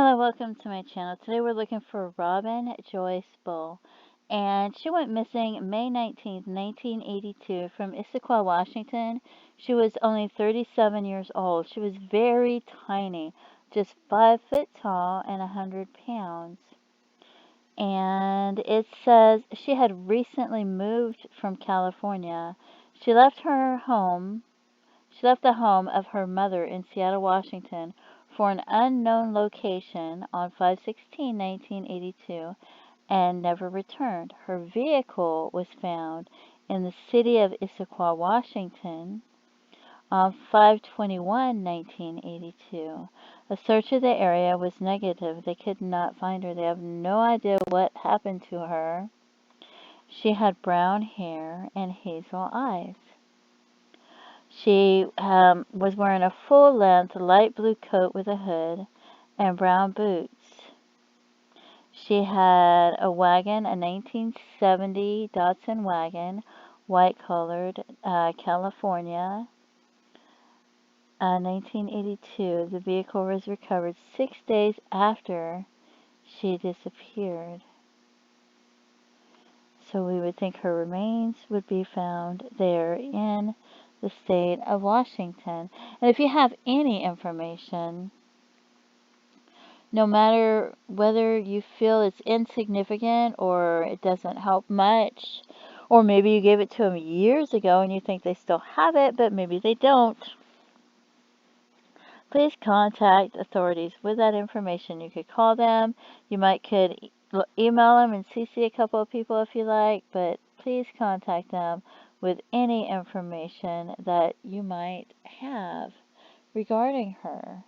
Hello, welcome to my channel. Today we're looking for Robin Joyce Bull, and she went missing May 19th, 1982 from Issaquah, Washington. She was only 37 years old. She was very tiny, just 5 foot tall and 100 pounds. And it says she had recently moved from California. She left her home She left the home of her mother in Seattle, Washington, for an unknown location on 5/16/1982 and never returned. Her vehicle was found in the city of Issaquah, Washington on 5/21/1982. A search of the area was negative. They could not find her. They have no idea what happened to her. She had brown hair and hazel eyes. She was wearing a full-length light blue coat with a hood and brown boots. She had a wagon, a 1970 Datsun wagon, white-colored, California. 1982. The vehicle was recovered 6 days after she disappeared. So we would think her remains would be found there in the state of Washington. And if you have any information, no matter whether you feel it's insignificant or it doesn't help much, or maybe you gave it to them years ago and you think they still have it, but maybe they don't, please contact authorities with that information. You could call them, you could email them and CC a couple of people if you like, but please contact them with any information that you might have regarding her,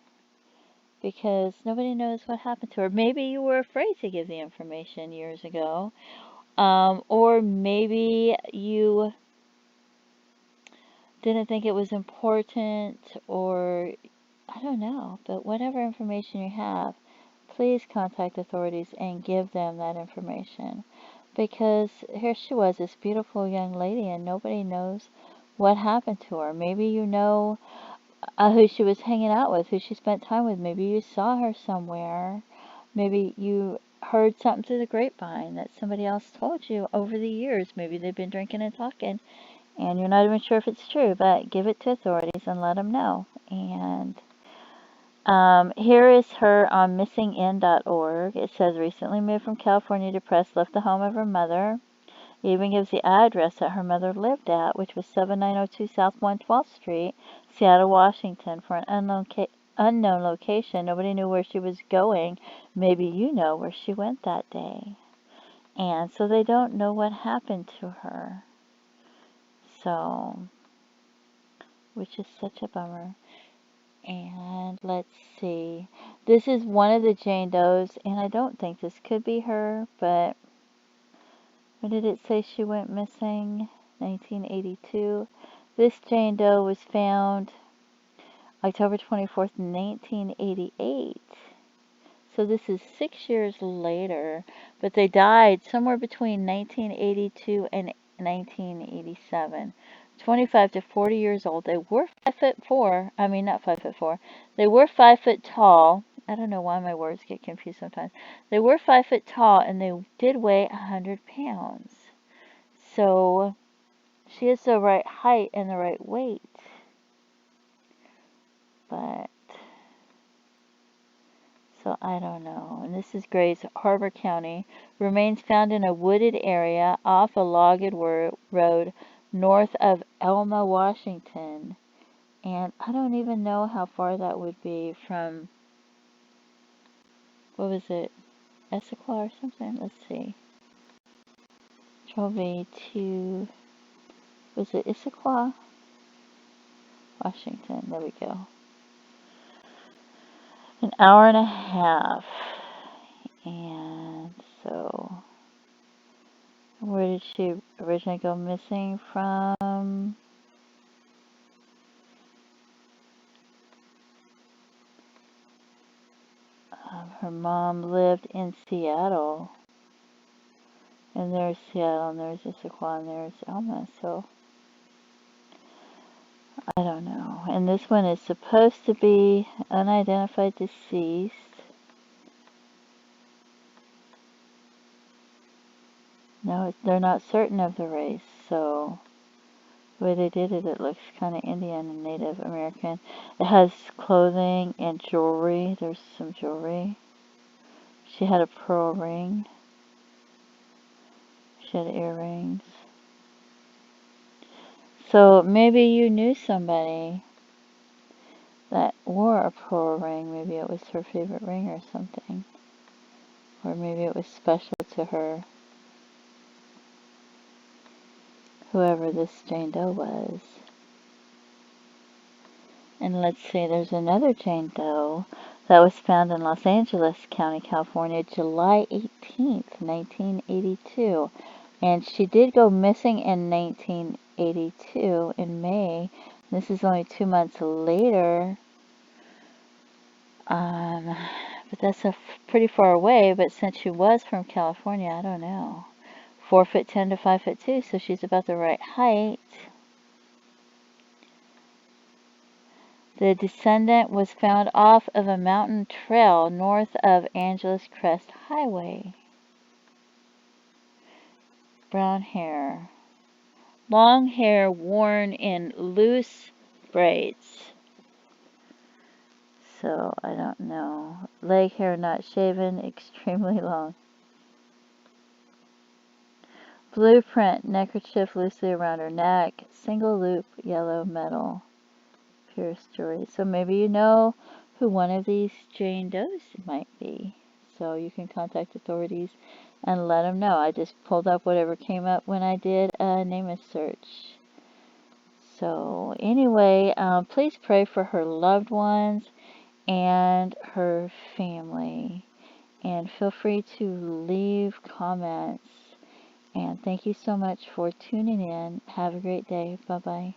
because nobody knows what happened to her. Maybe you were afraid to give the information years ago, or maybe you didn't think it was important, or I don't know, but whatever information you have, please contact authorities and give them that information, because here she was, this beautiful young lady, and nobody knows what happened to her. Maybe you know who she was hanging out with, who she spent time with. Maybe you saw her somewhere. Maybe you heard something through the grapevine that somebody else told you over the years. Maybe they've been drinking and talking, and you're not even sure if it's true, but give it to authorities and let them know. And here is her on missingin.org. It says, recently moved from California, depressed, left the home of her mother. It even gives the address that her mother lived at, which was 7902 South 112th Street, Seattle, Washington, for an unknown location. Nobody knew where she was going. Maybe you know where she went that day. And so they don't know what happened to her. So, which is such a bummer. And let's see. This is one of the Jane Does, and I don't think this could be her, but when did it say she went missing? 1982. This Jane Doe was found October 24th, 1988. So this is 6 years later, but they died somewhere between 1982 and 1987. 25 to 40 years old. They were 5'4". I mean, not 5'4". They were 5 foot tall. I don't know why my words get confused sometimes. They were 5 foot tall, and they did weigh 100 pounds. So she is the right height and the right weight. But so I don't know. And this is Grays Harbor County. Remains found in a wooded area off a logged road north of Elma, Washington. And I don't even know how far that would be from, what was it, Issaquah or something? Let's see. Drove to, was it Issaquah? Washington. There we go. An hour and a half. And so, where did she originally go missing from? Her mom lived in Seattle. And there's Seattle, and there's Issaquah, and there's Elma. So, I don't know. And this one is supposed to be unidentified deceased. No, they're not certain of the race, so the way they did it, it looks kind of Indian and Native American. It has clothing and jewelry. There's some jewelry. She had a pearl ring. She had earrings. So maybe you knew somebody that wore a pearl ring. Maybe it was her favorite ring or something. Or maybe it was special to her. Whoever this Jane Doe was. And let's see, there's another Jane Doe that was found in Los Angeles County, California, July 18th, 1982. And she did go missing in 1982 in May. This is only 2 months later. But that's pretty far away. But since she was from California, I don't know. 4'10" to 5'2", so she's about the right height. The descendant was found off of a mountain trail north of Angeles Crest Highway. Brown hair. Long hair worn in loose braids. So, I don't know. Leg hair not shaven, extremely long. Blueprint, neckerchief loosely around her neck, single loop, yellow metal. Pure story. So maybe you know who one of these Jane Does might be. So you can contact authorities and let them know. I just pulled up whatever came up when I did a name search. So anyway, please pray for her loved ones and her family. And feel free to leave comments. And thank you so much for tuning in. Have a great day. Bye-bye.